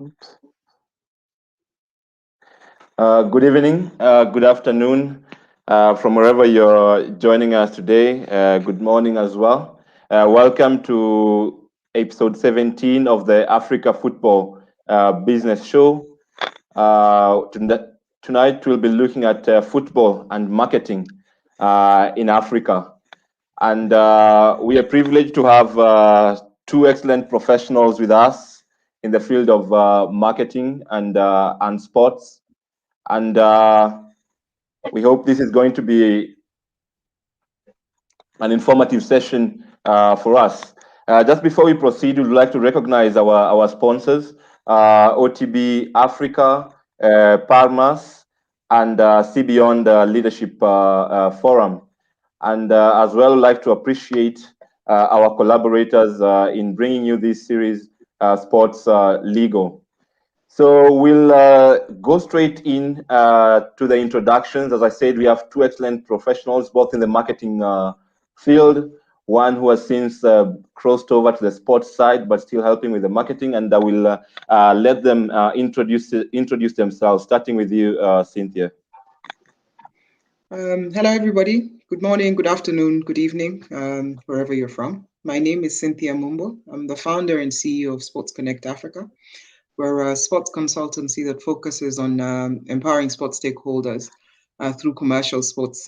Oops. Good evening, good afternoon, from wherever you're joining us today. Good morning as well. Welcome to episode 17 of the Africa Football Business Show. Tonight we'll be looking at football and marketing in Africa. And we are privileged to have two excellent professionals with us in the field of marketing and sports. And we hope this is going to be an informative session for us. Just before we proceed, we'd like to recognize our sponsors, OTB Africa, Parmas, and See Beyond Leadership Forum. And as well, like to appreciate our collaborators in bringing you this series, Sports Legal. So we'll go straight in to the introductions. As I said, we have two excellent professionals, both in the marketing field. One who has since crossed over to the sports side, but still helping with the marketing. And I will let them introduce themselves, starting with you, Cynthia. Hello, everybody. Good morning, good afternoon, good evening, wherever you're from. My name is Cynthia Mumbo. I'm the founder and CEO of Sports Connect Africa. We're a sports consultancy that focuses on empowering sports stakeholders through commercial sports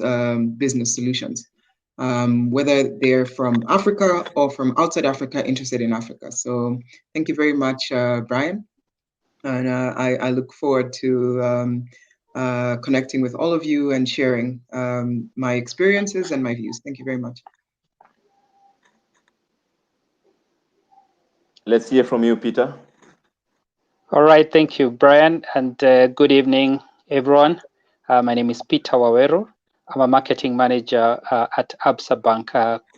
business solutions, whether they're from Africa or from outside Africa, interested in Africa. So thank you very much, Brian. And I look forward to connecting with all of you and sharing my experiences and my views. Thank you very much. Let's hear from you, Peter. All right, thank you, Brian, and good evening, everyone. My name is Peter Waweru. I'm a marketing manager at Absa Bank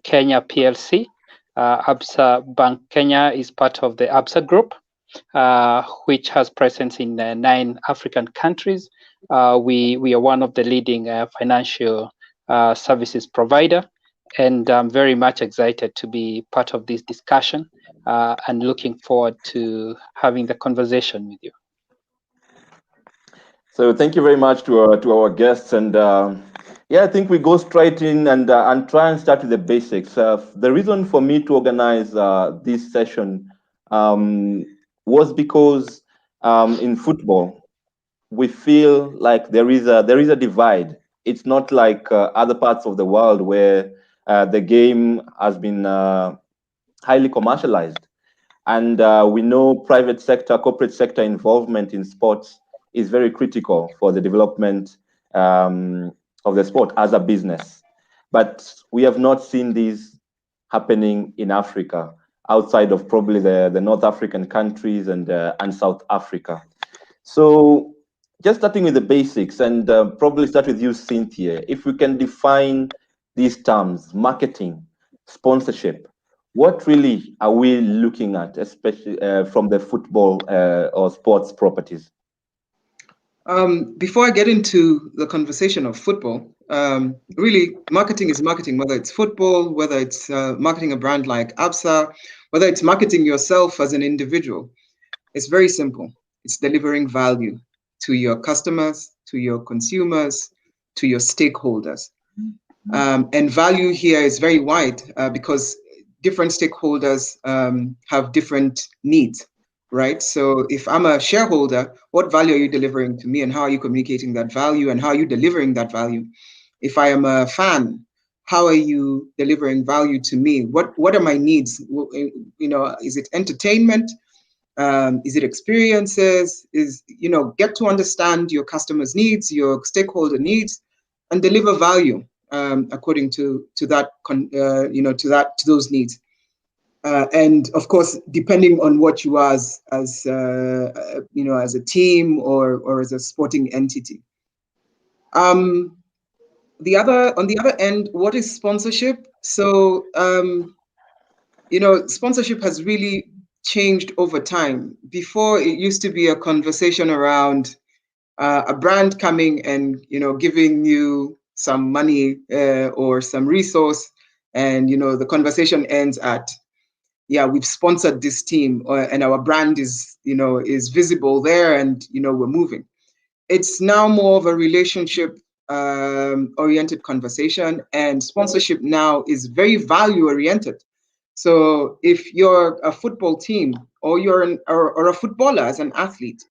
Kenya PLC. Absa Bank Kenya is part of the Absa Group, which has presence in 9 African countries. We are one of the leading financial services provider, and I'm very much excited to be part of this discussion and looking forward to having the conversation with you. So thank you very much to our guests, and yeah, I think we go straight in and try and start with the basics. The reason for me to organize this session was because in football we feel like there is a divide. It's not like other parts of the world where the game has been highly commercialized, and we know private sector, corporate sector involvement in sports is very critical for the development of the sport as a business. But we have not seen this happening in Africa, outside of probably the North African countries and South Africa. So just starting with the basics, and probably start with you, Cynthia. If we can define these terms, marketing, sponsorship, what really are we looking at, especially from the football or sports properties? Before I get into the conversation of football, really, marketing is marketing, whether it's football, whether it's marketing a brand like Absa, whether it's marketing yourself as an individual. It's very simple. It's delivering value to your customers, to your consumers, to your stakeholders. And value here is very wide because different stakeholders have different needs. Right. So if I'm a shareholder, what value are you delivering to me, and how are you communicating that value, and how are you delivering that value? If I am a fan, how are you delivering value to me? What are my needs? Is it entertainment? Is it experiences? Get to understand your customers' needs, your stakeholder needs, and deliver value according to that, to those needs. And of course, depending on what you are as a team or as a sporting entity. On the other end, what is sponsorship? So, sponsorship has really changed over time. Before, it used to be a conversation around a brand coming and, giving you some money or some resource, and, the conversation ends at yeah, we've sponsored this team, and our brand is, is visible there, and we're moving. It's now more of a relationship oriented conversation, and sponsorship now is very value oriented. So if you're a football team, or you're or a footballer as an athlete,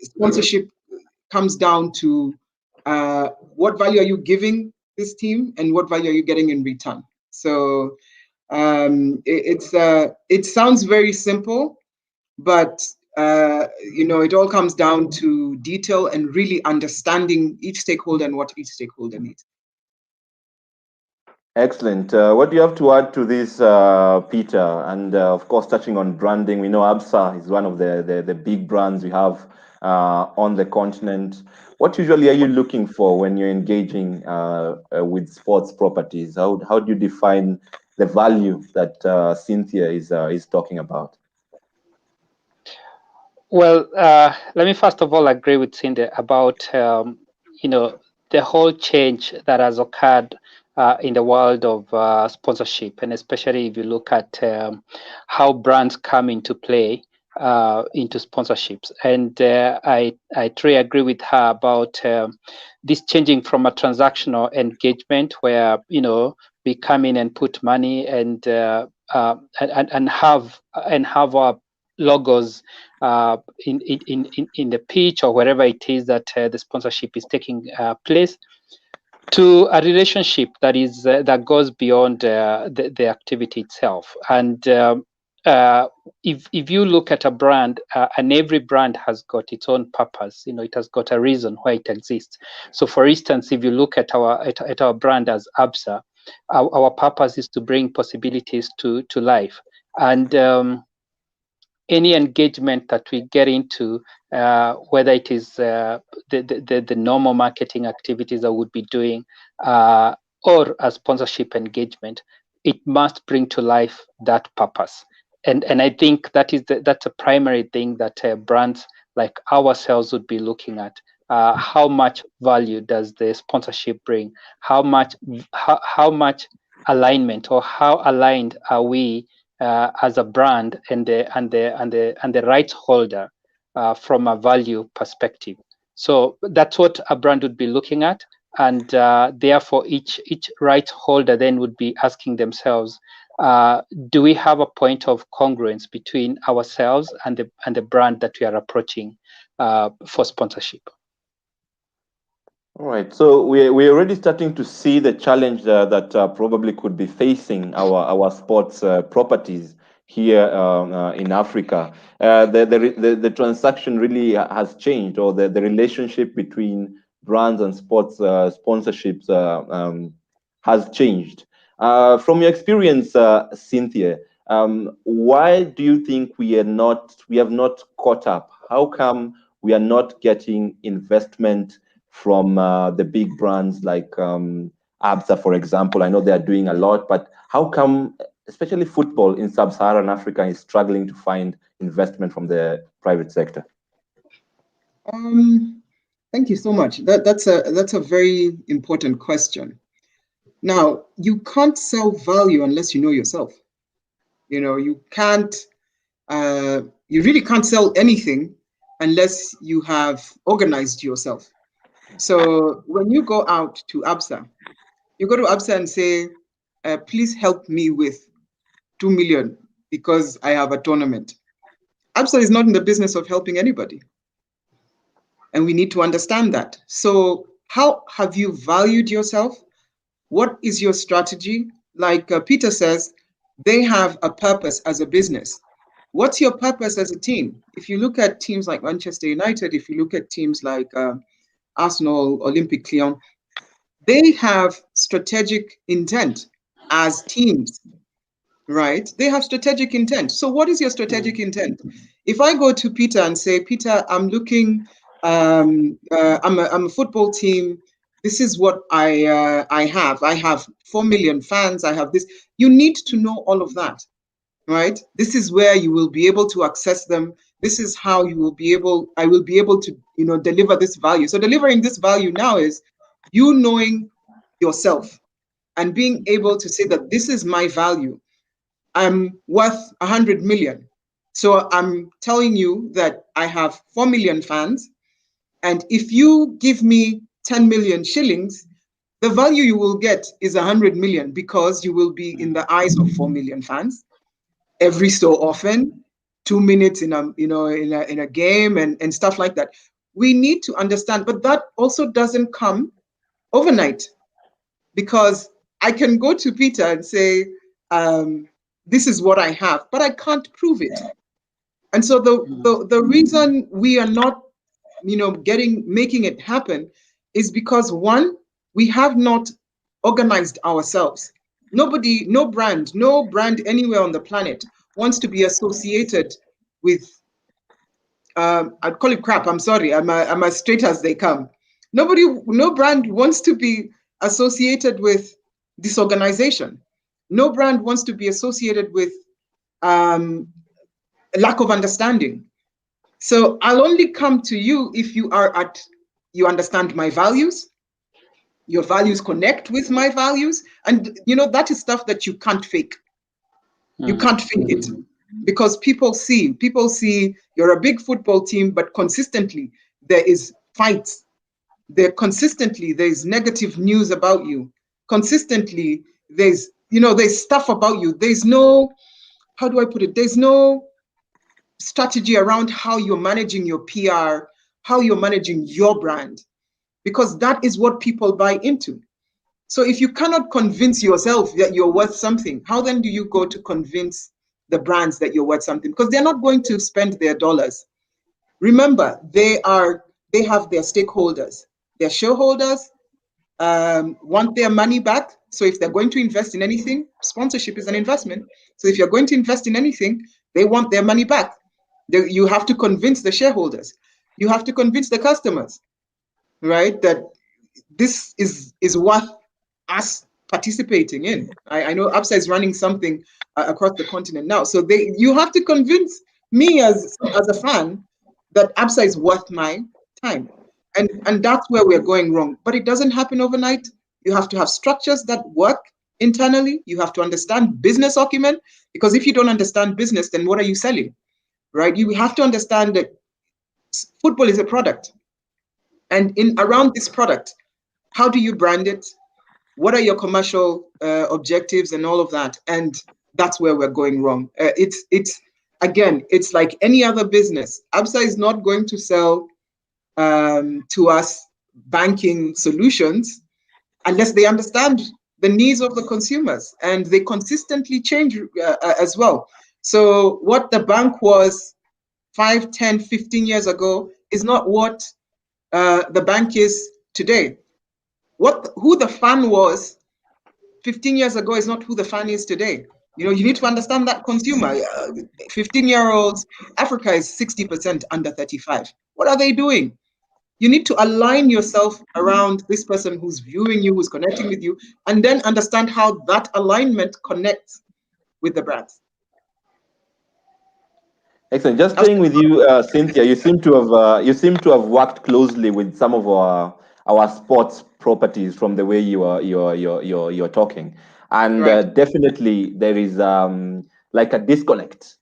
sponsorship comes down to what value are you giving this team, and what value are you getting in return. So it sounds very simple, but it all comes down to detail and really understanding each stakeholder and what each stakeholder needs. Excellent. What do you have to add to this, Peter? And of course, touching on branding, we know Absa is one of the big brands we have on the continent. What usually are you looking for when you're engaging with sports properties? How do you define the value that Cynthia is talking about? Well, let me first of all agree with Cynthia about the whole change that has occurred in the world of sponsorship, and especially if you look at how brands come into play into sponsorships. And I truly agree with her about this changing from a transactional engagement where we come in and put money and have our logos in the pitch or wherever it is that the sponsorship is taking place, to a relationship that is that goes beyond the activity itself. And if you look at a brand, and every brand has got its own purpose, it has got a reason why it exists. So for instance, if you look at our brand as Absa, our purpose is to bring possibilities to life. And any engagement that we get into, whether it is the normal marketing activities that we would be doing, or a sponsorship engagement, it must bring to life that purpose. And I think that's a primary thing that brands like ourselves would be looking at. How much value does the sponsorship bring? How much alignment, or how aligned are we as a brand and the rights holder from a value perspective? So that's what a brand would be looking at, and therefore each rights holder then would be asking themselves, do we have a point of congruence between ourselves and the brand that we are approaching for sponsorship? All right, so we're already starting to see the challenge that probably could be facing our sports properties here in Africa. The transaction really has changed, or the relationship between brands and sports sponsorships has changed. From your experience, Cynthia, why do you think we have not caught up? How come we are not getting investment from the big brands like Absa, for example? I know they are doing a lot, but how come, especially football in sub-Saharan Africa, is struggling to find investment from the private sector? Thank you so much. That's a very important question. Now, you can't sell value unless you know yourself. You can't. You really can't sell anything unless you have organized yourself. So when you go out to Absa, you go to Absa and say, please help me with 2 million because I have a tournament. Absa is not in the business of helping anybody. And we need to understand that. So how have you valued yourself? What is your strategy? Like Peter says, they have a purpose as a business. What's your purpose as a team? If you look at teams like Manchester United, if you look at teams like Arsenal, Olympique Lyon, they have strategic intent as teams, right? They have strategic intent. So what is your strategic intent? If I go to Peter and say, Peter, I'm looking, I'm a football team. This is what I have. I have 4 million fans. I have this. You need to know all of that, right? This is where you will be able to access them. This is how I will be able to, deliver this value. So delivering this value now is you knowing yourself and being able to say that this is my value. I'm worth 100 million. So I'm telling you that I have 4 million fans. And if you give me 10 million shillings, the value you will get is 100 million, because you will be in the eyes of 4 million fans every so often, 2 minutes in a game and stuff like that. We need to understand, but that also doesn't come overnight, because I can go to Peter and say, this is what I have, but I can't prove it. And so the reason we are not, making it happen is because, one, we have not organized ourselves. Nobody, no brand anywhere on the planet wants to be associated with, I'd call it crap. I'm sorry. I'm as straight as they come. No brand wants to be associated with disorganization. No brand wants to be associated with lack of understanding. So I'll only come to you if you understand my values, your values connect with my values. And that is stuff that you can't fake. You can't fake it, because people see you're a big football team, but consistently there is fights. Consistently there's negative news about you. Consistently there's stuff about you. There's no, how do I put it? There's no strategy around how you're managing your PR, how you're managing your brand, because that is what people buy into. So if you cannot convince yourself that you're worth something, how then do you go to convince the brands that you're worth something? Because they're not going to spend their dollars. Remember, they have their stakeholders. Their shareholders want their money back. So if they're going to invest in anything, sponsorship is an investment. So if you're going to invest in anything, they want their money back. You have to convince the shareholders. You have to convince the customers, right, that this is worth us participating in. I know Absa is running something across the continent now. So you have to convince me as a fan that Absa is worth my time. And that's where we're going wrong. But it doesn't happen overnight. You have to have structures that work internally. You have to understand business acumen, because if you don't understand business, then what are you selling, right? You have to understand that football is a product. And around this product, how do you brand it? What are your commercial objectives and all of that? And that's where we're going wrong. It's like any other business. Absa is not going to sell to us banking solutions unless they understand the needs of the consumers, and they consistently change as well. So what the bank was 5, 10, 15 years ago is not what the bank is today. Who the fan was 15 years ago is not who the fan is today. You need to understand that consumer. 15-year-olds, Africa is 60% under 35. What are they doing? You need to align yourself around this person who's viewing you, who's connecting with you, and then understand how that alignment connects with the brands. Excellent. Just staying with you, Cynthia, you seem to have worked closely with some of our sports properties from the way you're talking, and Right. definitely there is like a disconnect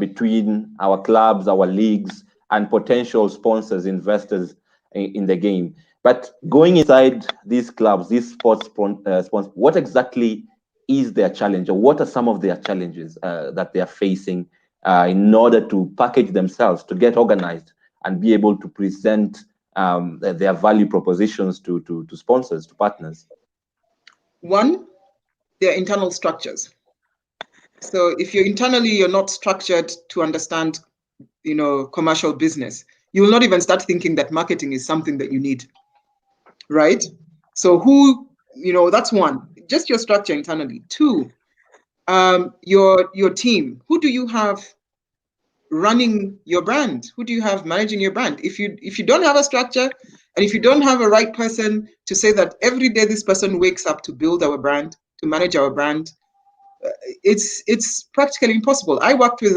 between our clubs, our leagues, and potential sponsors, investors in the game. But going inside these clubs, these sports sponsors, what exactly is their challenge, or what are some of their challenges that they are facing in order to package themselves, to get organized, and be able to present their value propositions to sponsors, to partners? One, their internal structures. So if you're not structured to understand, commercial business, you will not even start thinking that marketing is something that you need, right? So that's one, just your structure internally. Two, your team. Who do you have running your brand? Who do you have managing your brand? If you don't have a structure, and if you don't have a right person to say that every day this person wakes up to build our brand, to manage our brand, it's practically impossible. I worked with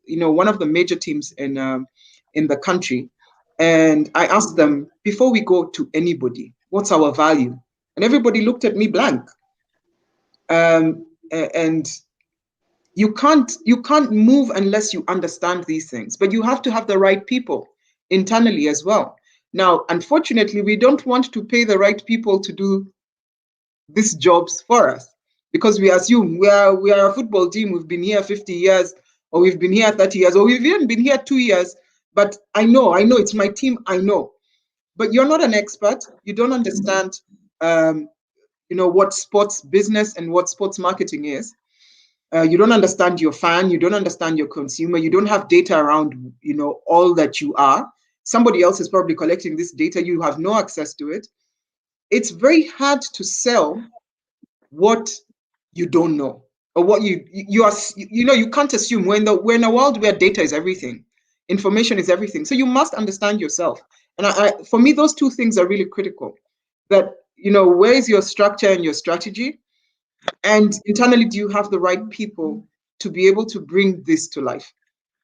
one of the major teams in the country, and I asked them, before we go to anybody, what's our value? And everybody looked at me blank. And you can't move unless you understand these things, but you have to have the right people internally as well. Now, unfortunately, we don't want to pay the right people to do these jobs for us, because we assume we are a football team, we've been here 50 years, or we've been here 30 years, or we've even been here 2 years, but I know it's my team, I know. But you're not an expert, you don't understand what sports business and what sports marketing is. You don't understand your fan, you don't understand your consumer, you don't have data around all that you are. Somebody else is probably collecting this data, you have no access to it. It's very hard to sell what you don't know, or what you can't assume. We're in a world where data is everything, information is everything, so you must understand yourself. And for me, those two things are really critical. That where is your structure and your strategy, and internally, do you have the right people to be able to bring this to life?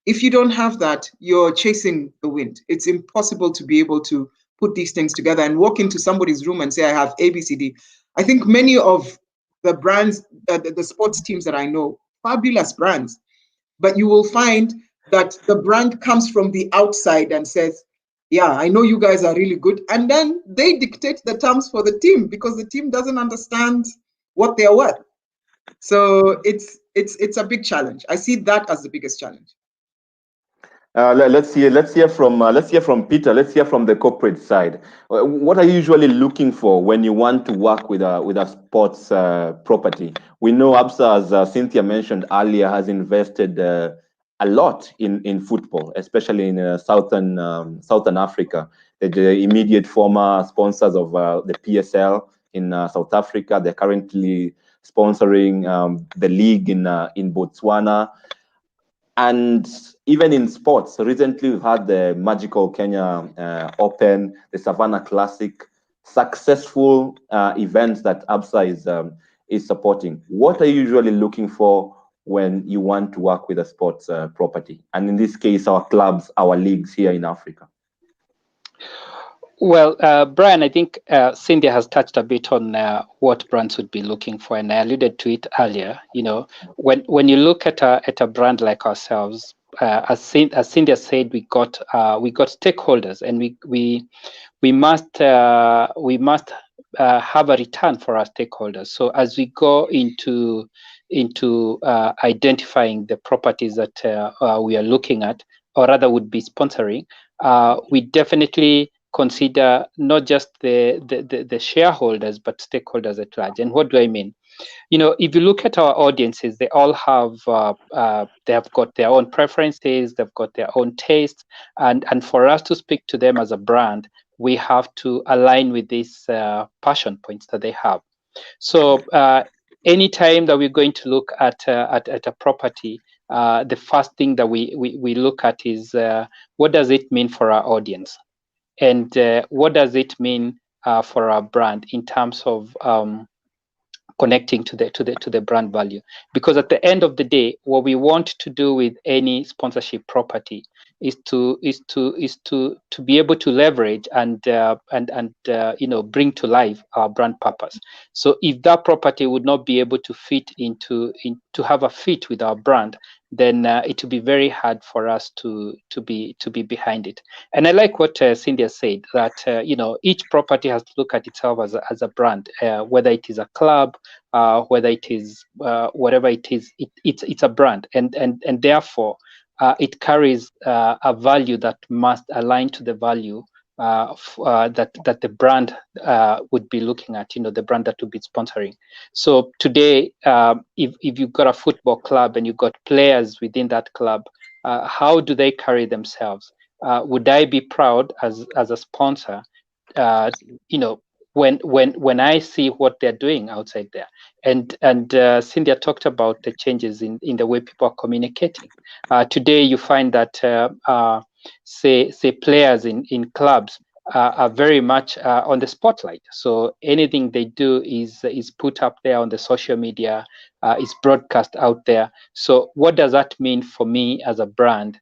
If you don't have that, you're chasing the wind. It's impossible to be able to put these things together and walk into somebody's room and say, I have ABCD. I think many of the brands, the sports teams that I know, fabulous brands, but you will find that the brand comes from the outside and says, yeah, I know you guys are really good. And then they dictate the terms for the team because the team doesn't understand what they're worth. So it's a big challenge. I see that as the biggest challenge. Let's hear from Peter. Let's hear from the corporate side. What are you usually looking for when you want to work with a sports property? We know ABSA, as Cynthia mentioned earlier, has invested a lot in football, especially in Southern Africa. The immediate former sponsors of the PSL in South Africa. They're currently sponsoring the league in Botswana. And even in sports, recently we've had the Magical Kenya Open, the Savannah Classic, successful events that ABSA is supporting. What are you usually looking for when you want to work with a sports property? And in this case, our clubs, our leagues here in Africa. Well, Brian, I think Cynthia has touched a bit on what brands would be looking for, and I alluded to it earlier. When you look at a brand like ourselves, as Cynthia said, we got stakeholders, and we must have a return for our stakeholders. So as we go into identifying the properties that we are looking at, or rather would be sponsoring, we definitely consider not just the shareholders, but stakeholders at large. And what do I mean? If you look at our audiences, they all have they have got their own preferences, they've got their own tastes, and for us to speak to them as a brand, we have to align with these passion points that they have. So anytime that we're going to look at a property, the first thing that we look at is what does it mean for our audience? And what does it mean for our brand in terms of connecting to the brand value? Because at the end of the day, what we want to do with any sponsorship property is to be able to leverage and bring to life our brand purpose. So if that property would not be able to fit to have a fit with our brand, then it will be very hard for us to be behind it. And I like what Cynthia said, that each property has to look at itself as a brand, whether it is a club, whether it is whatever it is, it's a brand, and therefore it carries a value that must align to the value that the brand would be looking at, the brand that would be sponsoring. So today, if you've got a football club and you've got players within that club, how do they carry themselves? Would I be proud as a sponsor, when I see what they're doing outside there? And Cynthia talked about the changes in the way people are communicating. Today, you find that say players in clubs are very much on the spotlight. So anything they do is put up there on the social media, is broadcast out there. So what does that mean for me as a brand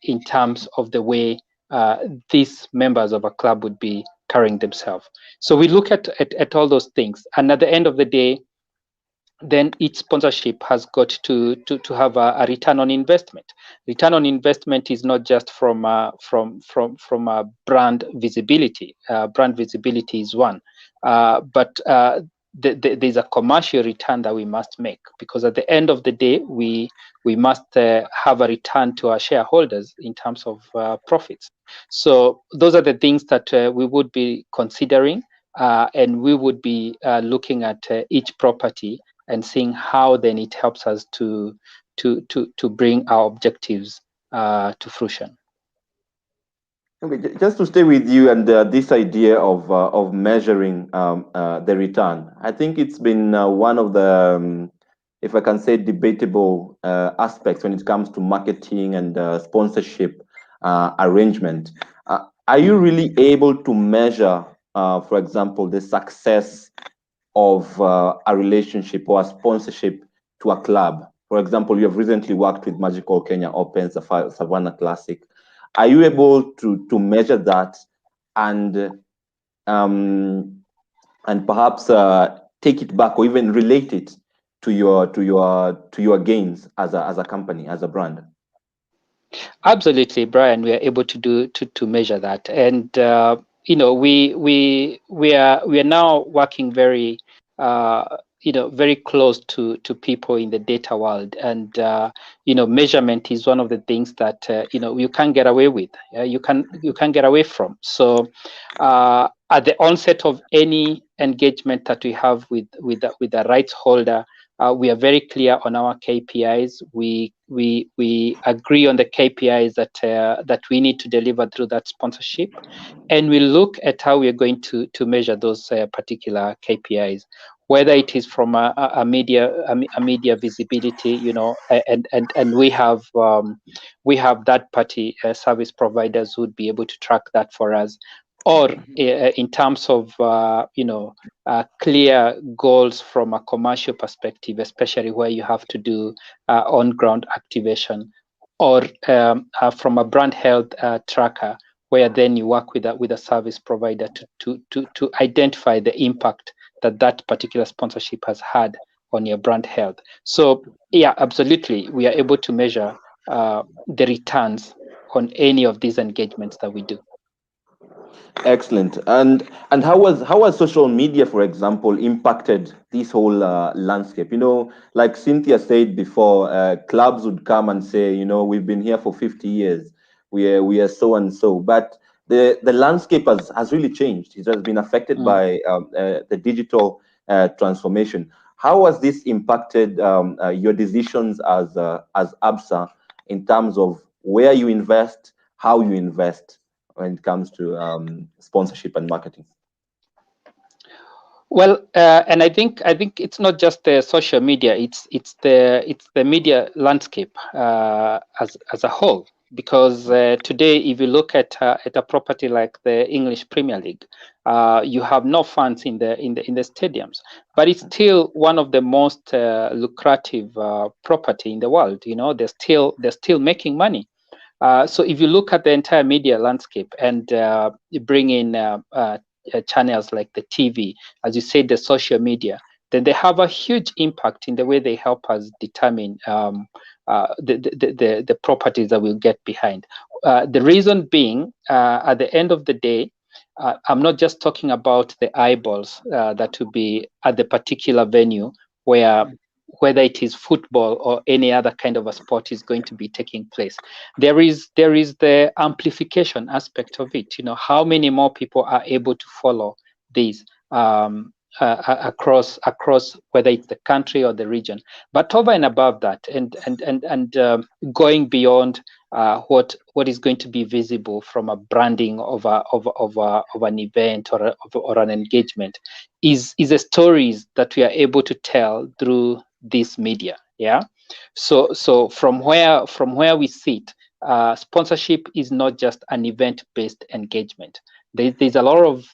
in terms of the way these members of a club would be carrying themselves? So we look at all those things, and at the end of the day, then each sponsorship has got to have a return on investment. Return on investment is not just from brand visibility. Brand visibility is one, but there's a commercial return that we must make, because at the end of the day, we must have a return to our shareholders in terms of profits. So those are the things that we would be considering, and we would be looking at each property and seeing how then it helps us to bring our objectives to fruition. Okay, just to stay with you and this idea of measuring the return, I think it's been one of the, if I can say, debatable aspects when it comes to marketing and sponsorship arrangement. Are you really able to measure, for example, the success of a relationship or a sponsorship to a club? For example, you have recently worked with Magical Kenya Open, Savannah Classic. Are you able to measure that and perhaps take it back or even relate it to your gains as a company, as a brand? Absolutely, Brian. We are able to measure that, and we are now working very very close to people in the data world, and measurement is one of the things that you can't get away with. You can't get away from. So at the onset of any engagement that we have with the rights holder, we are very clear on our KPIs. We agree on the KPIs that we need to deliver through that sponsorship, and we look at how we are going to measure those particular KPIs, whether it is from a media visibility, and we have that party service providers who would be able to track that for us, or in terms of clear goals from a commercial perspective, especially where you have to do on-ground activation, or from a brand health tracker, where then you work with a service provider to identify the impact that particular sponsorship has had on your brand health. So yeah, absolutely, we are able to measure the returns on any of these engagements that we do. Excellent. And how has social media, for example, impacted this whole landscape? Like Cynthia said before, clubs would come and say, we've been here for 50 years. We are so and so. But the landscape has really changed. It has been affected by the digital transformation. How has this impacted your decisions as ABSA in terms of where you invest, how you invest when it comes to sponsorship and marketing? Well, and I think it's not just the social media; it's the media landscape as a whole. Because today, if you look at a property like the English Premier League, you have no fans in the stadiums, but it's still one of the most lucrative property in the world. They're still making money. So if you look at the entire media landscape and you bring in channels like the TV, as you said, the social media, then they have a huge impact in the way they help us determine the properties that we'll get behind. The reason being, at the end of the day, I'm not just talking about the eyeballs that will be at the particular venue whether it is football or any other kind of a sport is going to be taking place. There is the amplification aspect of it. How many more people are able to follow these across whether it's the country or the region. But over and above that, and going beyond what is going to be visible from a branding of an event or an engagement is the stories that we are able to tell through this media. Yeah. So from where we sit, sponsorship is not just an event-based engagement. There's a lot of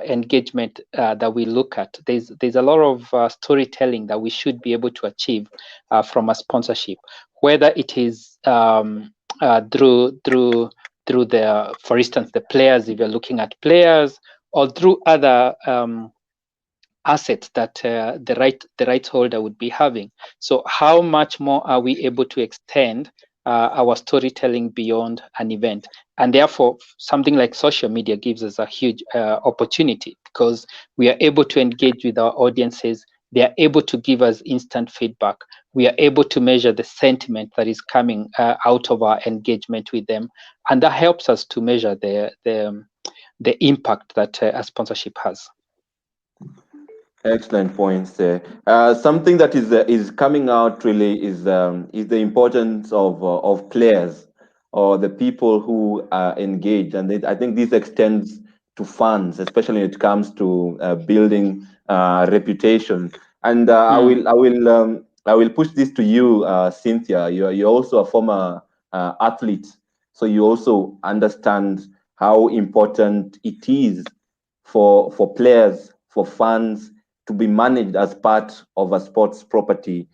engagement that we look at. There's a lot of storytelling that we should be able to achieve from a sponsorship, whether it is through the, for instance, the players, if you're looking at players, or through other assets that the rights holder would be having. So how much more are we able to extend our storytelling beyond an event? And therefore, something like social media gives us a huge opportunity, because we are able to engage with our audiences. They are able to give us instant feedback. We are able to measure the sentiment that is coming out of our engagement with them, and that helps us to measure the impact that a sponsorship has. Excellent points there. Something that is coming out really is the importance of players, or the people who are engaged, and I think this extends to fans, especially when it comes to building reputation. And I will push this to you, Cynthia. You're also a former athlete, so you also understand how important it is for players, for fans, to be managed as part of a sports property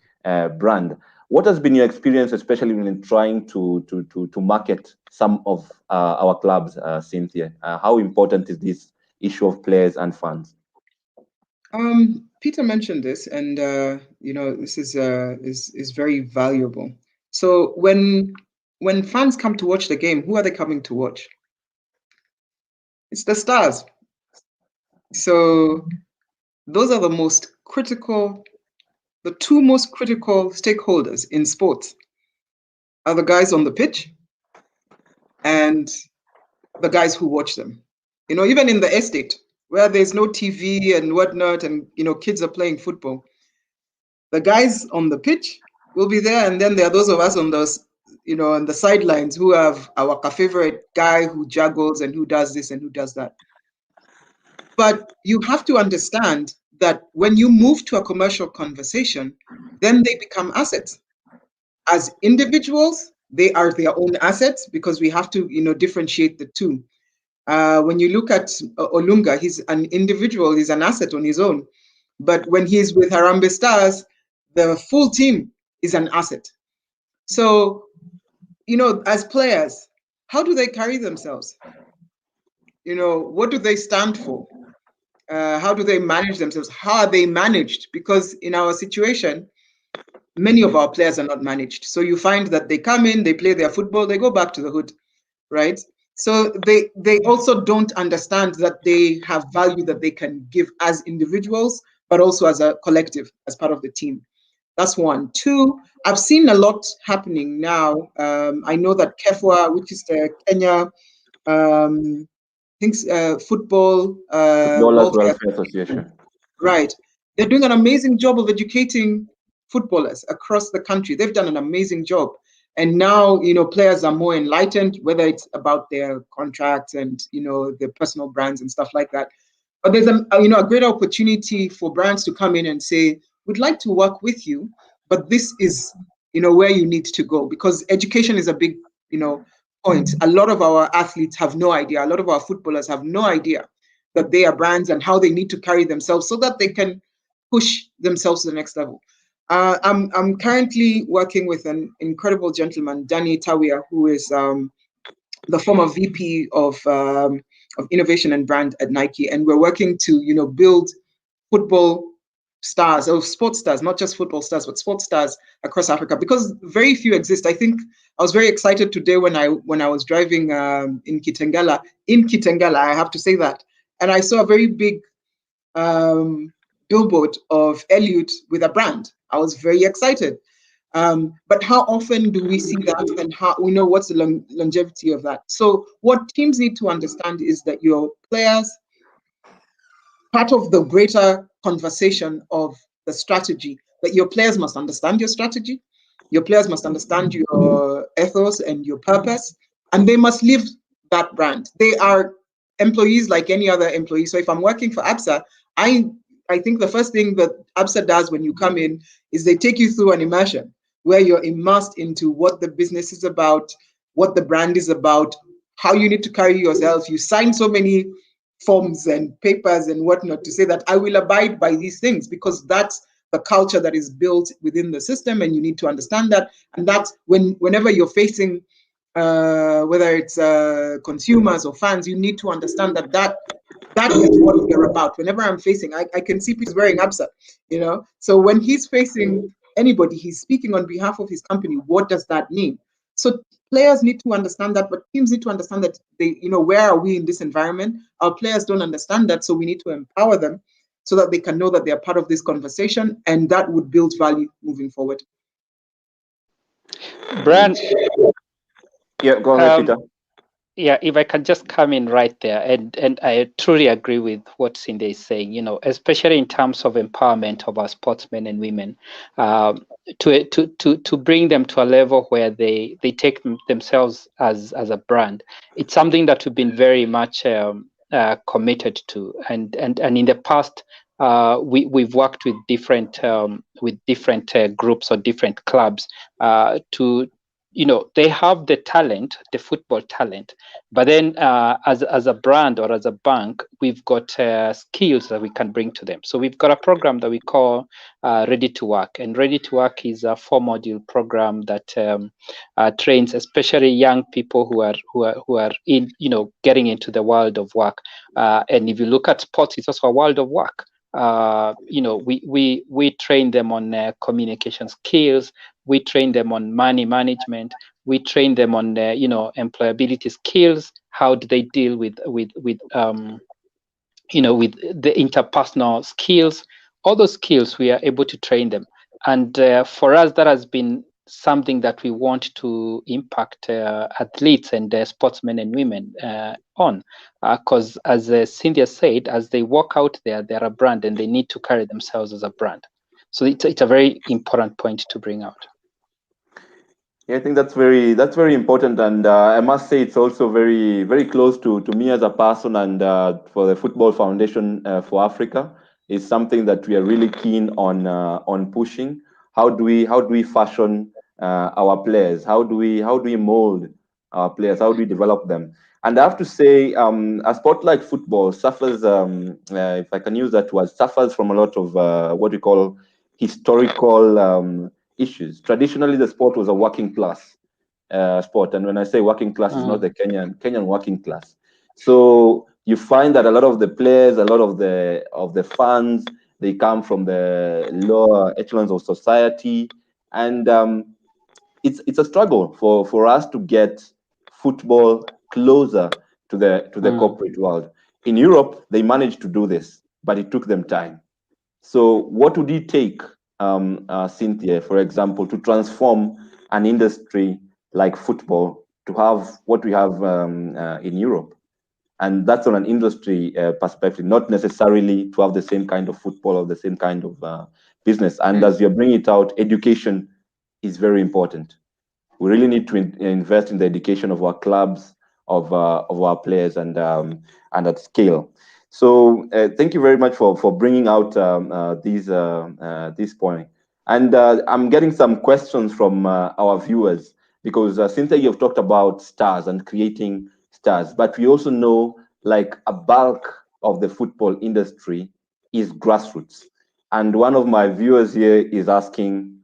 brand. What has been your experience, especially when trying to market some of our clubs, Cynthia? How important is this issue of players and fans? Peter mentioned this, and this is very valuable. So when fans come to watch the game, who are they coming to watch? It's the stars. So those are the two most critical stakeholders in sports are the guys on the pitch and the guys who watch them. Even in the estate where there's no TV and whatnot, and kids are playing football, the guys on the pitch will be there, and then there are those of us on the sidelines who have our favorite guy who juggles and who does this and who does that. But you have to understand that when you move to a commercial conversation, then they become assets. As individuals, they are their own assets, because we have to, differentiate the two. When you look at Olunga, he's an individual, he's an asset on his own. But when he's with Harambee Stars, the full team is an asset. So, as players, how do they carry themselves? What do they stand for? How do they manage themselves? How are they managed? Because in our situation, many of our players are not managed. So you find that they come in, they play their football, they go back to the hood, right? So they also don't understand that they have value that they can give as individuals, but also as a collective, as part of the team. That's one. Two, I've seen a lot happening now. I know that KEFWA, which is the Kenya Football Welfare Association. Right. They're doing an amazing job of educating footballers across the country. They've done an amazing job. And now, players are more enlightened, whether it's about their contracts and, their personal brands and stuff like that. But there's a great opportunity for brands to come in and say, we'd like to work with you, but this is, where you need to go, because education is a big, point. A lot of our athletes have no idea. A lot of our footballers have no idea that they are brands and how they need to carry themselves so that they can push themselves to the next level. I'm currently working with an incredible gentleman, Danny Tawia, who is the former VP of innovation and brand at Nike, and we're working to build football stars, or sports stars, not just football stars, but sports stars across Africa, because very few exist. I think I was very excited today when I was driving in Kitengela. I have to say that, and I saw a very big billboard of Eliud with a brand. I was very excited. But how often do we see that, and how we know what's the longevity of that? So what teams need to understand is that your players, part of the greater conversation of the strategy, that your players must understand your strategy, your players must understand your ethos and your purpose, and they must live that brand. They are employees like any other employee. So if I'm working for Absa, I think the first thing that Absa does when you come in is they take you through an immersion where you're immersed into what the business is about, what the brand is about, how you need to carry yourself. You sign so many forms and papers and whatnot to say that I will abide by these things, because that's the culture that is built within the system, and you need to understand that. And that's whenever you're facing, whether it's consumers or fans, you need to understand that that is what they're about. Whenever I'm facing, I can see he's wearing Absa, you know. So when he's facing anybody, he's speaking on behalf of his company. What does that mean? So players need to understand that, but teams need to understand that they, you know, where are we in this environment? Our players don't understand that, so we need to empower them so that they can know that they are part of this conversation, and that would build value moving forward. Brian, Yeah, go ahead, Peter. Yeah, if I can just come in right there, and I truly agree with what Cindy is saying, you know, especially in terms of empowerment of our sportsmen and women, to bring them to a level where they take themselves as a brand. It's something that we've been very much committed to, and in the past, we've worked with different groups or different clubs to, you know, they have the talent, the football talent, but then as a brand or as a bank, we've got skills that we can bring to them. So we've got a program that we call Ready to Work, and Ready to Work is a 4-module program that trains especially young people who are in, you know, getting into the world of work. And if you look at sports, it's also a world of work. You know, we train them on communication skills. We train them on money management. We train them on you know, employability skills. How do they deal with you know, with the interpersonal skills? All those skills we are able to train them. And for us, that has been something that we want to impact athletes and sportsmen and women on, because as Cynthia said, as they walk out there, they're a brand and they need to carry themselves as a brand. So it's a very important point to bring out. Yeah, I think that's very important, and I must say it's also very close to me as a person, and for the Football Foundation for Africa, is something that we are really keen on pushing. How do we fashion our players? How do we mold our players? How do we develop them? And I have to say, a sport like football suffers, if I can use that word, suffers from a lot of what we call historical issues. Traditionally, the sport was a working class sport, and when I say working class, it's not the Kenyan working class. So you find that a lot of the players, a lot of the fans, they come from the lower echelons of society, and it's a struggle for us to get football closer to the corporate world. In Europe, they managed to do this, but it took them time. So what would it take, Cynthia, for example, to transform an industry like football to have what we have in Europe? And that's on an industry perspective, not necessarily to have the same kind of football or the same kind of business. And as you're bringing it out, education is very important. We really need to invest in the education of our clubs, of our players, and at scale. So thank you very much for bringing out this point. And I'm getting some questions from our viewers, because Cynthia, you've talked about stars and creating stars, but we also know like a bulk of the football industry is grassroots. And one of my viewers here is asking,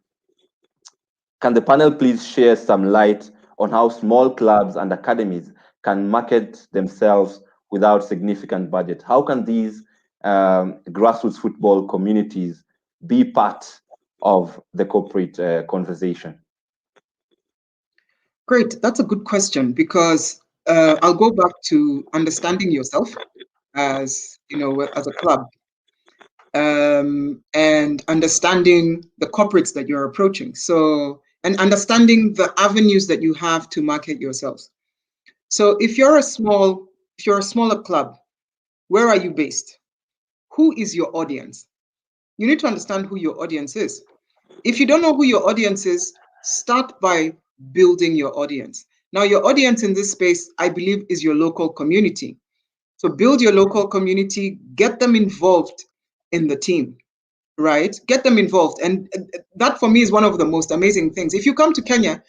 can the panel please share some light on how small clubs and academies can market themselves without significant budget? How can these grassroots football communities be part of the corporate conversation? Great, that's a good question, because I'll go back to understanding yourself as, you know, as a club, and understanding the corporates that you're approaching. So, and understanding the avenues that you have to market yourselves. So if you're a smaller club, where are you based? Who is your audience? You need to understand who your audience is. If you don't know who your audience is, start by building your audience. Now, your audience in this space, I believe, is your local community. So build your local community, get them involved in the team, right? Get them involved. And that for me is one of the most amazing things. If you come to Kenya,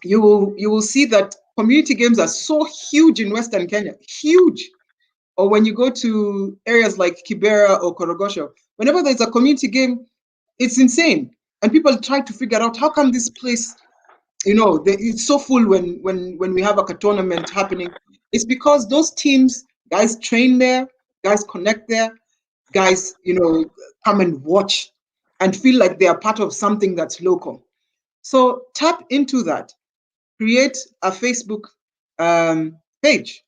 you will see that community games are so huge in Western Kenya, huge. Or when you go to areas like Kibera or Korogosho, whenever there's a community game, it's insane. And people try to figure out, how come this place, you know, it's so full when we have like a tournament happening. It's because those teams Guys train there, guys connect there, guys, come and watch and feel like they are part of something that's local. So tap into that. Create a Facebook page.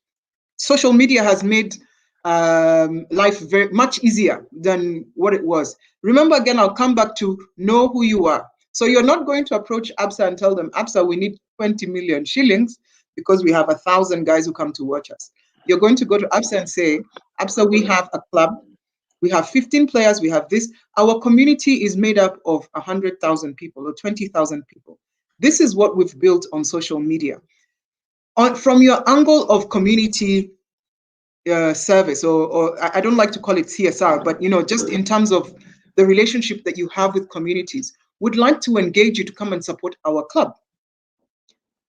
Social media has made life very much easier than what it was. Remember, again, I'll come back to know who you are. So you're not going to approach ABSA and tell them, ABSA, we need 20 million shillings because we have 1,000 guys who come to watch us. You're going to go to ABSA and say, ABSA, we have a club. We have 15 players. We have this. Our community is made up of 100,000 people or 20,000 people. This is what we've built on social media. From your angle of community service, or I don't like to call it CSR, but just in terms of the relationship that you have with communities, would like to engage you to come and support our club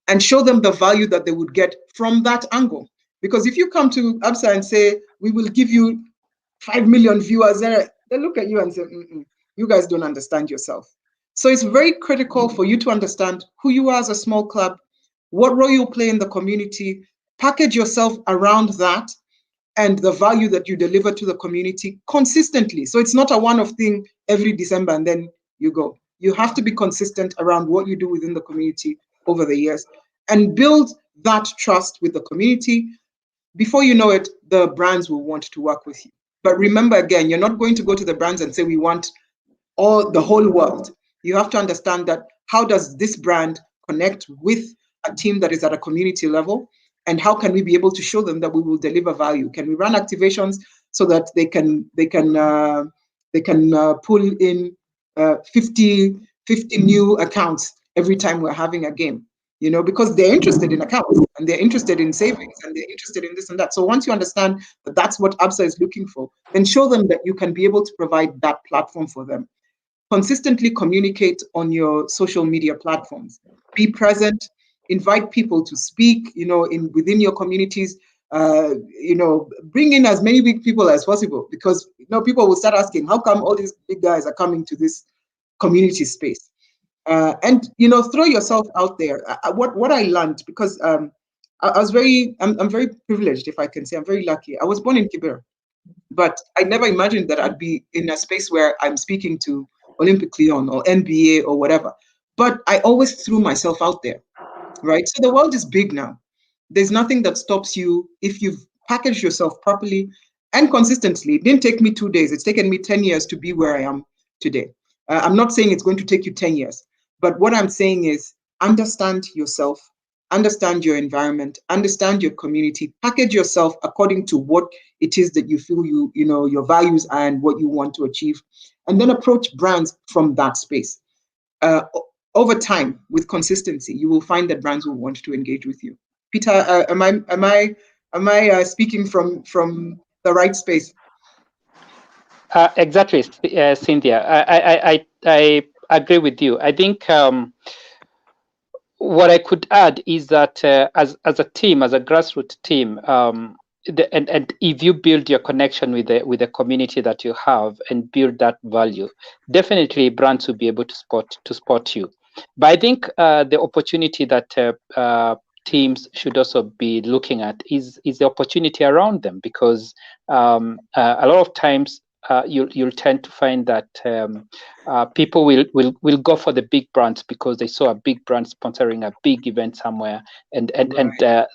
and show them the value that they would get from that angle. Because if you come to ABSA and say, we will give you 5 million viewers, they look at you and say, you guys don't understand yourself. So it's very critical for you to understand who you are as a small club, what role you play in the community, package yourself around that, and the value that you deliver to the community consistently. So it's not a one-off thing every December and then you go. You have to be consistent around what you do within the community over the years and build that trust with the community. Before you know it, the brands will want to work with you. But remember, again, you're not going to go to the brands and say, we want the whole world. You have to understand that how does this brand connect with a team that is at a community level? And how can we be able to show them that we will deliver value? Can we run activations so that they can pull in 50 new accounts every time we're having a game? Because they're interested in accounts and they're interested in savings and they're interested in this and that. So once you understand that that's what ABSA is looking for, then show them that you can be able to provide that platform for them. Consistently communicate on your social media platforms. Be present. Invite people to speak, within your communities, bring in as many big people as possible, because people will start asking, how come all these big guys are coming to this community space? And throw yourself out there. What I learned, because I'm very privileged, if I can say, I'm very lucky. I was born in Kibera, but I never imagined that I'd be in a space where I'm speaking to Olympic Lyon or NBA or whatever. But I always threw myself out there. Right? So the world is big now. There's nothing that stops you if you've packaged yourself properly and consistently. It didn't take me 2 days. It's taken me 10 years to be where I am today. I'm not saying it's going to take you 10 years, but what I'm saying is understand yourself, understand your environment, understand your community, package yourself according to what it is that you feel your values and what you want to achieve, and then approach brands from that space. Over time, with consistency, you will find that brands will want to engage with you. Peter, am I speaking from the right space? Exactly, Cynthia. I agree with you. I think what I could add is that as a team, as a grassroots team, and if you build your connection with the community that you have and build that value, definitely brands will be able to spot you. But I think the opportunity that teams should also be looking at is the opportunity around them, because a lot of times you'll tend to find that people will go for the big brands because they saw a big brand sponsoring a big event somewhere, and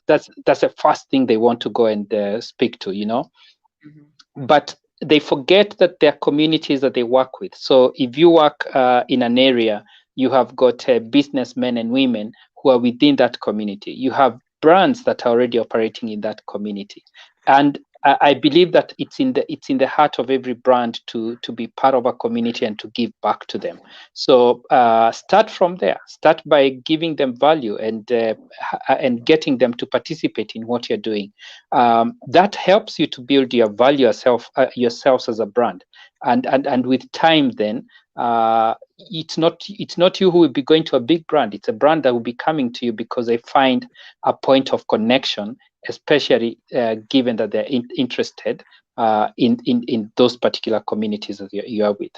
that's the first thing they want to go and speak to, Mm-hmm. But they forget that there are communities that they work with. So if you work in an area, you have got businessmen and women who are within that community. You have brands that are already operating in that community, and I believe that it's in the heart of every brand to be part of a community and to give back to them. So start from there. Start by giving them value and getting them to participate in what you're doing. That helps you to build your value yourselves as a brand, and with time, then it's not you who will be going to a big brand. It's a brand that will be coming to you because they find a point of connection, especially given that they're interested in those particular communities that you are with.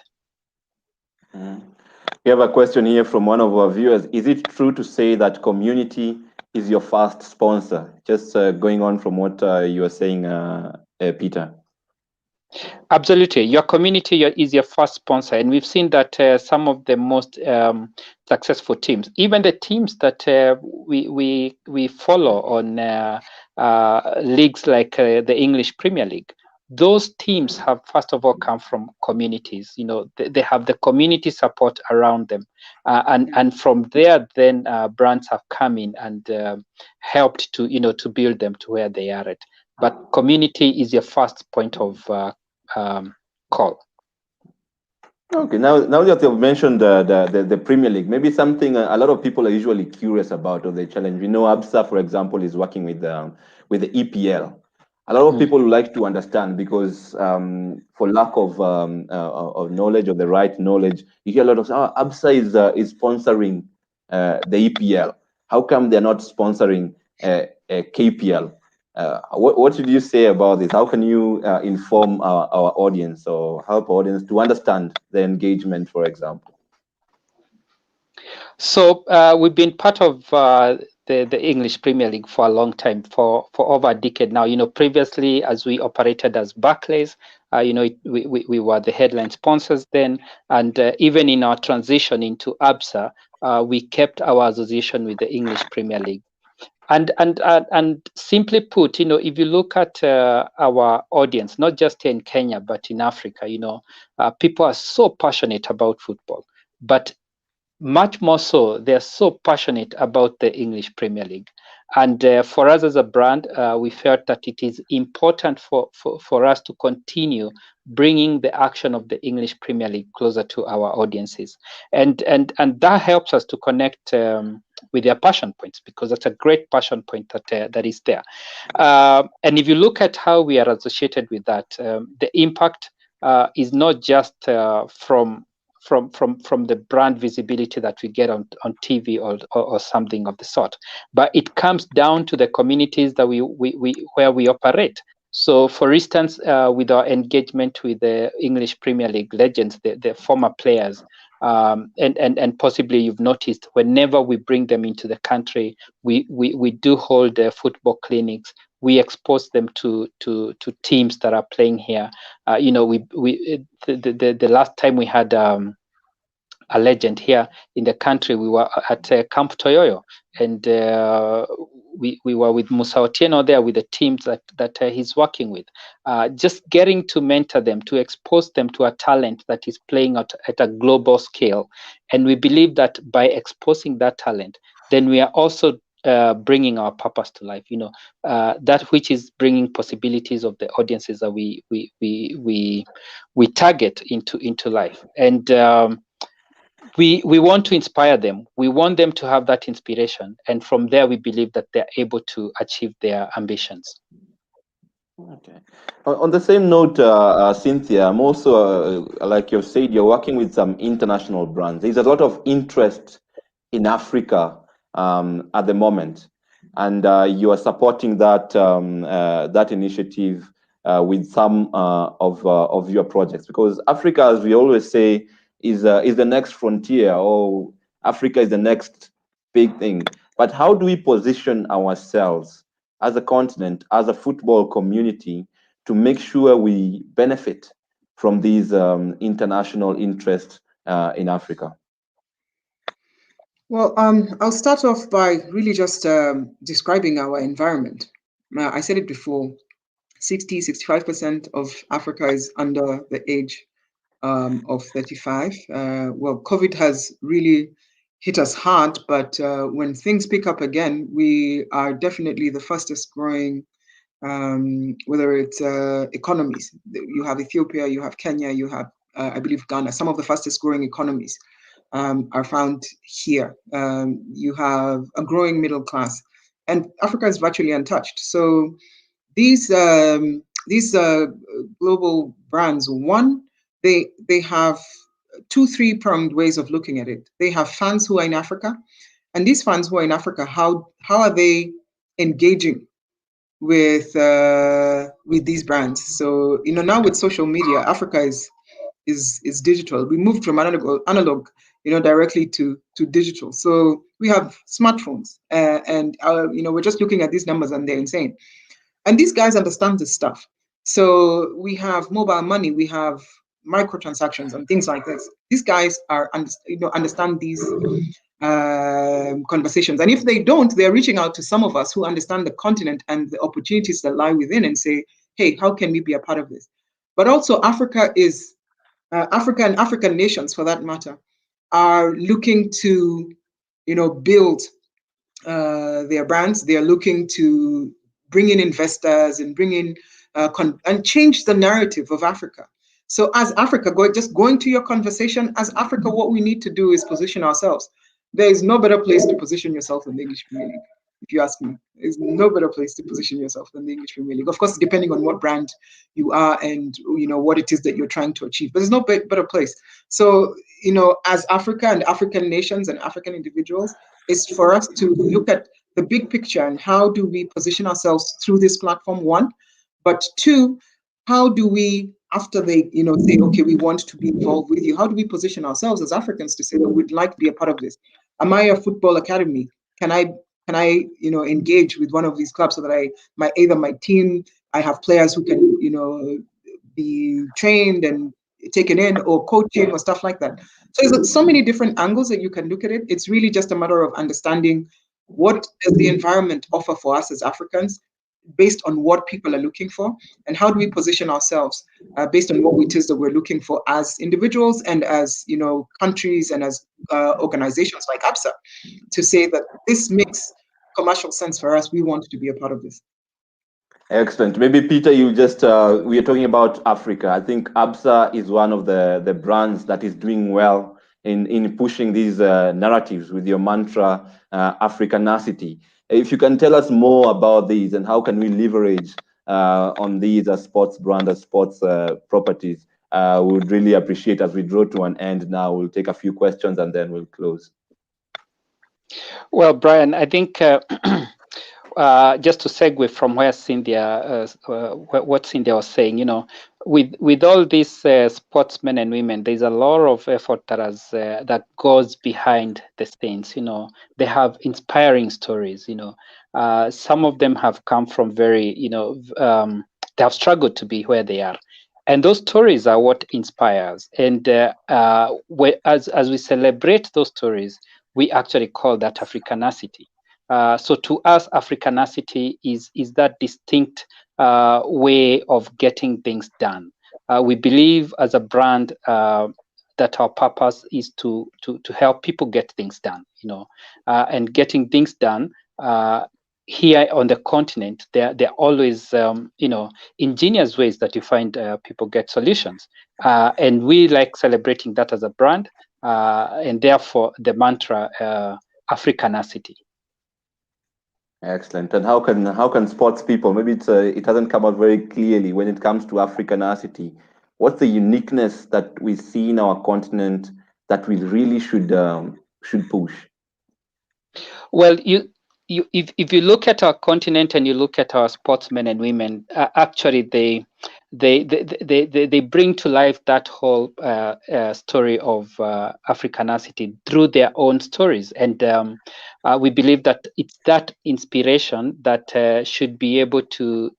We have a question here from one of our viewers. Is it true to say that community is your first sponsor? Just going on from what you were saying, Peter. Absolutely, your community is your first sponsor, and we've seen that some of the most successful teams, even the teams that we follow on leagues like the English Premier League, those teams have first of all come from communities. You know, they have the community support around them, and from there, then brands have come in and helped to build them to where they are at. But community is your first point of call. Okay, now that you've mentioned the Premier League, maybe something a lot of people are usually curious about or the challenge. We know ABSA, for example, is working with the EPL. A lot of people would like to understand because for lack of knowledge or the right knowledge, you hear a lot of ABSA is sponsoring the EPL. How come they're not sponsoring KPL? What should you say about this? How can you inform our audience or help our audience to understand the engagement, for example? So we've been part of the English Premier League for a long time, for over a decade now. You know, previously as we operated as Barclays, we were the headline sponsors then, and even in our transition into ABSA, we kept our association with the English Premier League. And simply put, you know, if you look at our audience, not just in Kenya but in Africa, you know, people are so passionate about football, but much more so, they're so passionate about the English Premier League. And for us as a brand, we felt that it is important for us to continue bringing the action of the English Premier League closer to our audiences, and that helps us to connect with their passion points, because that's a great passion point that is there. And if you look at how we are associated with that, the impact is not just from the brand visibility that we get on TV or something of the sort, but it comes down to the communities that where we operate. So, for instance, with our engagement with the English Premier League legends, the former players, and possibly you've noticed, whenever we bring them into the country, we do hold football clinics. We expose them to teams that are playing here. You know, the last time we had a legend here in the country, we were at Camp Toyoyo, and we were with Musa Otieno there with the teams that he's working with, just getting to mentor them, to expose them to a talent that is playing at a global scale. And we believe that by exposing that talent, then we are also bringing our purpose to life, you know, that which is bringing possibilities of the audiences that we target into life. And we want to inspire them. We want them to have that inspiration, and from there we believe that they're able to achieve their ambitions. Okay. On the same note, Cynthia, I'm also, like you've said, you're working with some international brands. There's a lot of interest in Africa at the moment, and you are supporting that that initiative with some of your projects, because Africa, as we always say, is the next frontier, or Africa is the next big thing. But how do we position ourselves as a continent, as a football community, to make sure we benefit from these international interests in Africa? Well, I'll start off by really just describing our environment. I said it before, 65% of Africa is under the age of 35. Well, COVID has really hit us hard, but when things pick up again, we are definitely the fastest growing, whether it's economies. You have Ethiopia, you have Kenya, you have, I believe, Ghana. Some of the fastest growing economies are found here. You have a growing middle class, and Africa is virtually untouched. So these global brands, one, they have two, three-pronged ways of looking at it. They have fans who are in Africa, and these fans who are in Africa, how are they engaging with these brands? So, you know, now with social media, Africa is digital. We moved from analog directly to digital. So we have smartphones, and we're just looking at these numbers and they're insane. And these guys understand this stuff. So we have mobile money, we have microtransactions and things like this. These guys understand these conversations. And if they don't, they're reaching out to some of us who understand the continent and the opportunities that lie within and say, hey, how can we be a part of this? But also Africa and African nations, for that matter, are looking to, build their brands. They are looking to bring in investors and bring in and change the narrative of Africa. So as Africa, going to your conversation, as Africa, what we need to do is position ourselves. There is no better place to position yourself than the English Premier League, if you ask me. There's no better place to position yourself than the English Premier League. Of course, depending on what brand you are and what it is that you're trying to achieve, but there's no better place. So, as Africa and African nations and African individuals, it's for us to look at the big picture and how do we position ourselves through this platform, one, but two, how do we, after they say, okay, we want to be involved with you, how do we position ourselves as Africans to say that we'd like to be a part of this? Am I a football academy? Can I engage with one of these clubs so that either my team, I have players who can be trained and taken in, or coaching or stuff like that. So there's so many different angles that you can look at it. It's really just a matter of understanding what does the environment offer for us as Africans based on what people are looking for, and how do we position ourselves based on what it is that we're looking for as individuals and as countries and as organizations like ABSA, to say that this makes commercial sense for us. We want to be a part of this. Excellent. Maybe Peter, you just we are talking about Africa. I think ABSA is one of the brands that is doing well in pushing these narratives with your mantra, Africanacity. If you can tell us more about these and how can we leverage on these as sports brand, as sports properties, we would really appreciate. As we draw to an end now, we'll take a few questions and then we'll close. Well, Brian, I think just to segue from where Cynthia, what Cynthia was saying, with all these sportsmen and women, there's a lot of effort that goes behind the scenes. They have inspiring stories. Some of them have come from very, they have struggled to be where they are, and those stories are what inspires. And as we celebrate those stories, we actually call that Africanacity. So to us, Africanacity is that distinct way of getting things done. We believe as a brand that our purpose is to help people get things done, and getting things done here on the continent. There are always, ingenious ways that you find people get solutions, and we like celebrating that as a brand, and therefore the mantra Africanacity. Excellent. And how can sports people, maybe it hasn't come out very clearly when it comes to Africanacity, what's the uniqueness that we see in our continent that we really should push? Well, if you look at our continent and you look at our sportsmen and women, actually they bring to life that whole story of Africanacity through their own stories, and we believe that it's that inspiration that should be able to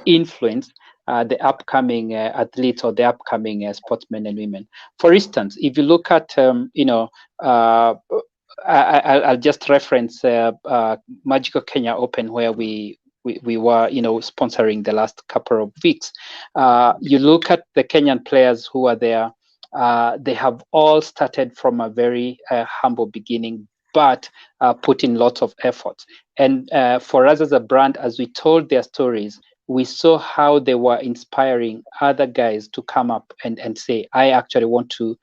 influence the upcoming athletes or the upcoming sportsmen and women. For instance, if you look at I'll just reference Magical Kenya Open, where we were, sponsoring the last couple of weeks. You look at the Kenyan players who are there; they have all started from a very humble beginning, but put in lots of effort. And for us as a brand, as we told their stories, we saw how they were inspiring other guys to come up and say, I actually want to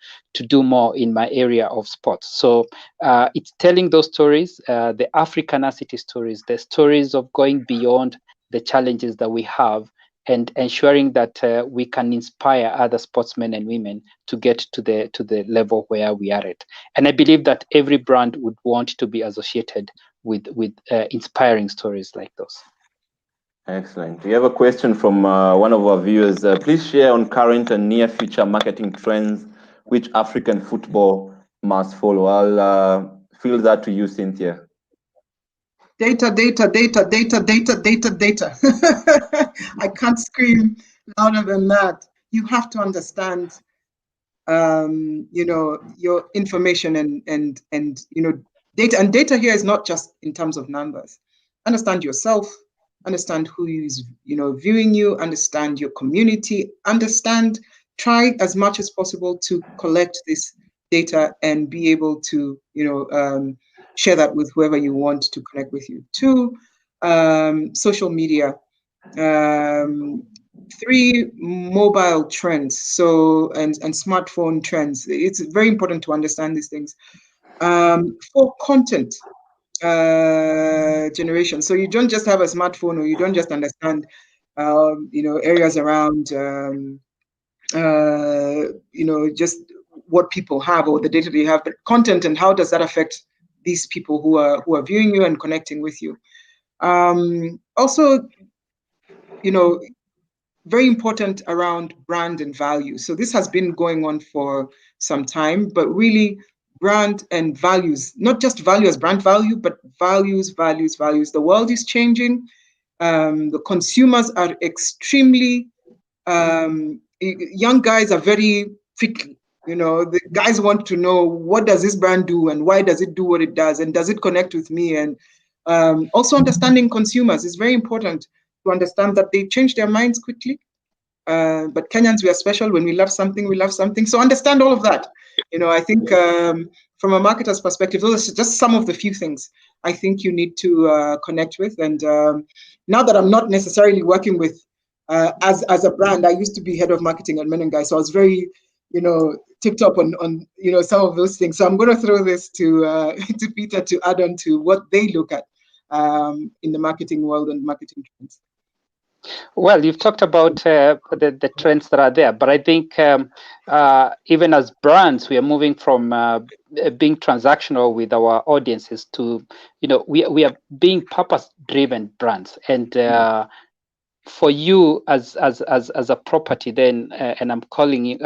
do more in my area of sports. So it's telling those stories, the Africanacity stories, the stories of going beyond the challenges that we have, and ensuring that we can inspire other sportsmen and women to get to the level where we are at. And I believe that every brand would want to be associated with inspiring stories like those. Excellent. We have a question from one of our viewers. Please share on current and near future marketing trends which African football must follow. I'll field that to you, Cynthia. Data, data, data, data, data, data, data. I can't scream louder than that. You have to understand, your information and data. And data here is not just in terms of numbers. Understand yourself, understand who is viewing you, understand your community, try as much as possible to collect this data and be able to share that with whoever you want to connect with you. 2, social media. 3, mobile trends, and smartphone trends. It's very important to understand these things. 4, content generation. So you don't just have a smartphone, or you don't just understand areas around just what people have or the data they have, but content, and how does that affect these people who are viewing you and connecting with you. Also, very important around brand and value. So this has been going on for some time, but really brand and values, not just value as brand value, but values. The world is changing. The consumers are extremely, young guys are very picky. The guys want to know, what does this brand do, and why does it do what it does, and does it connect with me? And also understanding consumers is very important, to understand that they change their minds quickly. But Kenyans, we are special. When we love something, we love something. So understand all of that. I think from a marketer's perspective, those are just some of the few things I think you need to connect with. And now that I'm not necessarily working with as a brand, I used to be head of marketing at Menengai, so I was very tipped up on some of those things. So I'm going to throw this to Peter to add on to what they look at in the marketing world and marketing trends. Well, you've talked about the trends that are there, but I think even as brands, we are moving from being transactional with our audiences to, we are being purpose-driven brands. And for you as a property, then, and I'm calling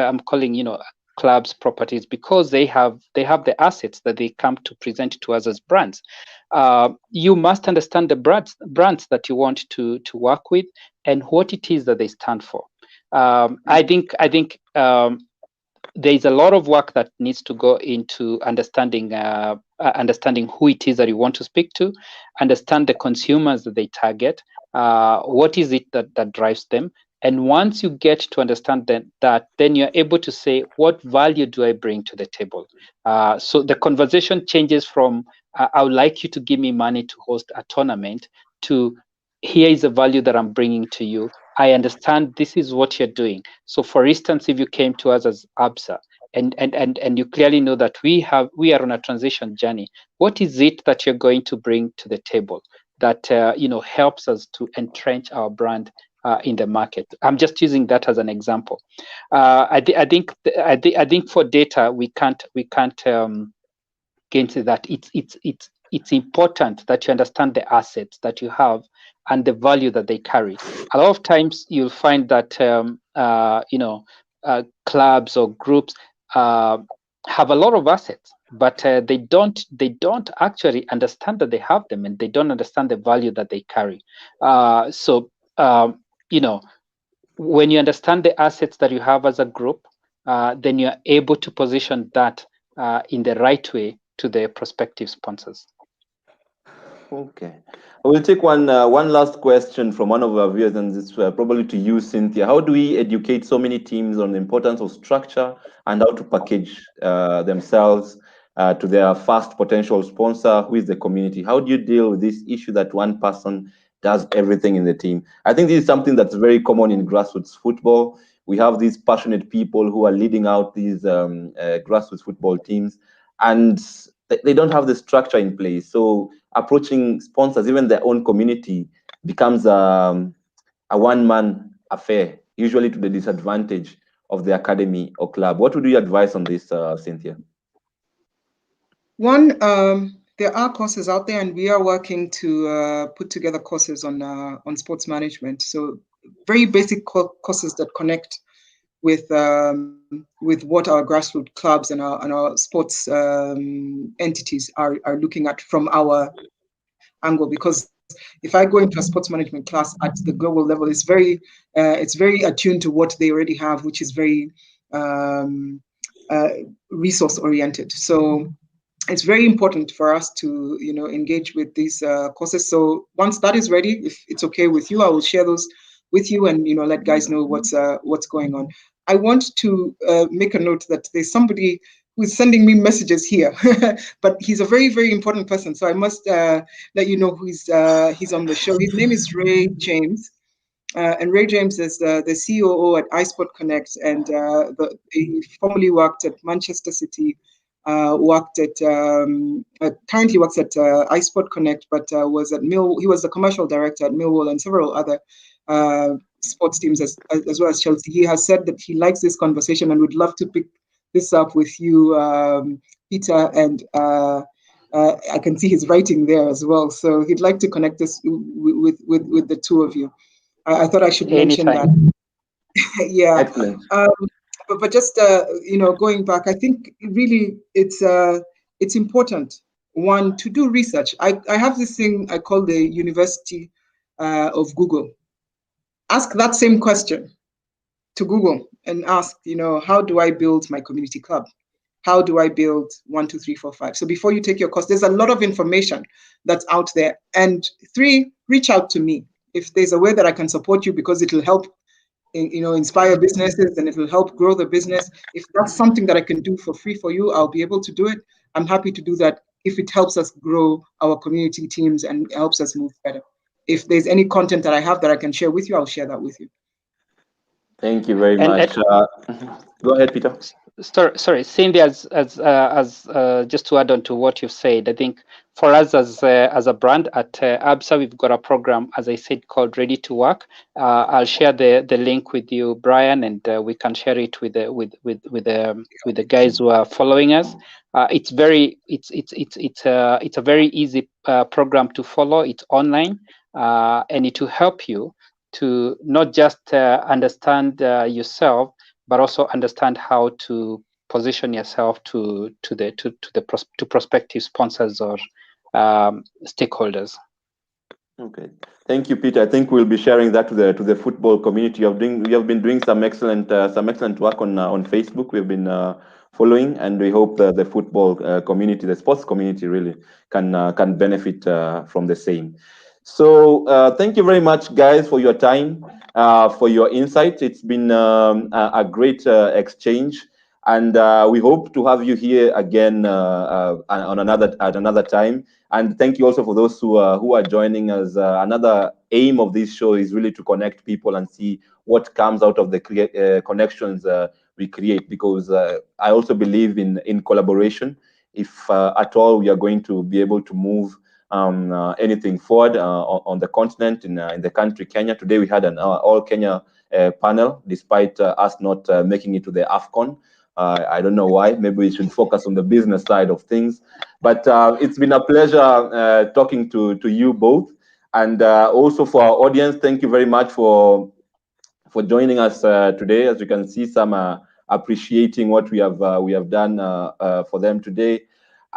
clubs properties, because they have the assets that they come to present to us as brands. You must understand the brands that you want to work with and what it is that they stand for. I think there is a lot of work that needs to go into understanding who it is that you want to speak to, understand the consumers that they target, what is it that drives them. And once you get to understand that, then you're able to say, what value do I bring to the table? So the conversation changes from, I would like you to give me money to host a tournament, to, here is the value that I'm bringing to you. I understand this is what you're doing. So for instance, if you came to us as ABSA, and you clearly know that we are on a transition journey, what is it that you're going to bring to the table that helps us to entrench our brand in the market? I'm just using that as an example. I think for data, we can't get into that. It's important that you understand the assets that you have and the value that they carry. A lot of times you'll find that clubs or groups have a lot of assets, but they don't actually understand that they have them, and they don't understand the value that they carry. When you understand the assets that you have as a group, then you're able to position that in the right way to the prospective sponsors. Okay, I will take one last question from one of our viewers, and this probably to you, Cynthia. How do we educate so many teams on the importance of structure and how to package themselves to their first potential sponsor, who is the community? How do you deal with this issue that one person does everything in the team? I think this is something that's very common in grassroots football. We have these passionate people who are leading out these grassroots football teams, and they don't have the structure in place. So approaching sponsors, even their own community, becomes a one-man affair, usually to the disadvantage of the academy or club. What would you advise on this, Cynthia? One, there are courses out there, and we are working to put together courses on sports management. So very basic courses that connect with what our grassroots clubs and our sports entities are looking at from our angle. Because if I go into a sports management class at the global level, it's very attuned to what they already have, which is very resource oriented. So it's very important for us to engage with these courses. So once that is ready, if it's okay with you, I will share those with you and let guys know what's going on. I want to make a note that there's somebody who's sending me messages here, but he's a very, very important person. So I must let you know he's on the show. His name is Ray James. And Ray James is the COO at iSport Connect, and he formerly worked at Manchester City, currently works at iSport Connect, but was at Millwall. He was the commercial director at Millwall and several other sports teams as well as Chelsea. He has said that he likes this conversation and would love to pick this up with you, Peter, and I can see his writing there as well. So he'd like to connect us with the two of you. I thought I should mention that. Yeah. Excellent. But just going back, I think really it's important, one, to do research. I have this thing I call the University of Google. Ask that same question to Google and ask, how do I build my community club? How do I build 1, 2, 3, 4, 5? So before you take your course, there's a lot of information that's out there. And 3, reach out to me. If there's a way that I can support you because it will help inspire businesses and it will help grow the business. If that's something that I can do for free for you, I'll be able to do it. I'm happy to do that if it helps us grow our community teams and helps us move better. If there's any content that I have that I can share with you, I'll share that with you. Thank you very much. Go ahead, Peter. Sorry, Cindy, as just to add on to what you've said, I think for us as a brand at ABSA, we've got a program, as I said, called Ready to Work. I'll share the link with you, Brian, and we can share it with the guys who are following us. It's a very easy program to follow. It's online, and it will help you to not just understand yourself, but also understand how to position yourself to prospective sponsors or stakeholders. Okay, thank you, Peter. I think we'll be sharing that to the football community. We have been doing some excellent work on Facebook. We've been following, and we hope the football community, the sports community, really can benefit from the same. So thank you very much, guys, for your time, for your insights. It's been a great exchange, and we hope to have you here again at another time. And thank you also for those who are joining us. Another aim of this show is really to connect people and see what comes out of the connections we create, because I also believe in collaboration. If at all we are going to be able to move anything forward on the continent, in the country Kenya. Today we had an all Kenya panel, despite us not making it to the AFCON. I don't know why. Maybe we should focus on the business side of things. But it's been a pleasure talking to you both, and also for our audience. Thank you very much for joining us today. As you can see, some are appreciating what we have done for them today.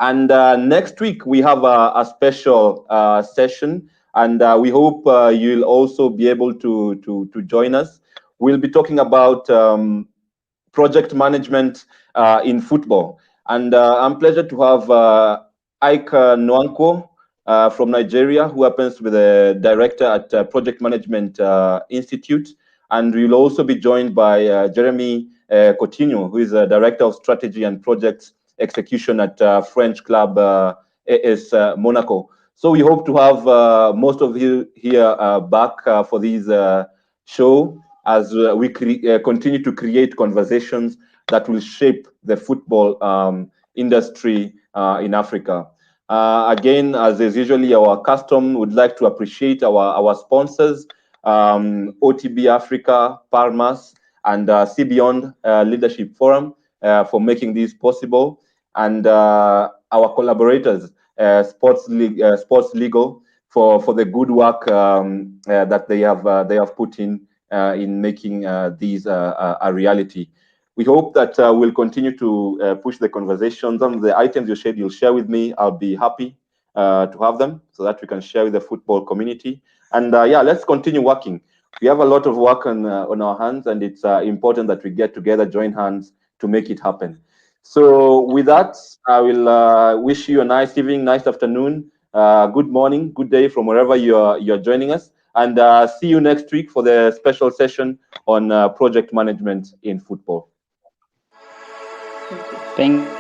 And next week we have a special session, and we hope you'll also be able to join us. We'll be talking about project management in football, and I'm pleased to have Ike Nwankwo from Nigeria, who happens to be the director at Project Management Institute, and we'll also be joined by Jeremy Coutinho, who is a director of strategy and projects execution at French club AS Monaco. So we hope to have most of you here back for this show, as we continue to create conversations that will shape the football industry in Africa. Again, as is usually our custom, we'd like to appreciate our sponsors, OTB Africa, Parmas, and CBeyond Leadership Forum for making this possible, and our collaborators, Sports Legal, for the good work that they have put in in making these a reality. We hope that we'll continue to push the conversation. Some of the items you said you'll share with me, I'll be happy to have them so that we can share with the football community. And yeah, let's continue working. We have a lot of work on our hands, and it's important that we get together, join hands to make it happen. So with that, I will wish you a nice evening, nice afternoon, good morning, good day from wherever you're joining us. And see you next week for the special session on project management in football. Thank you.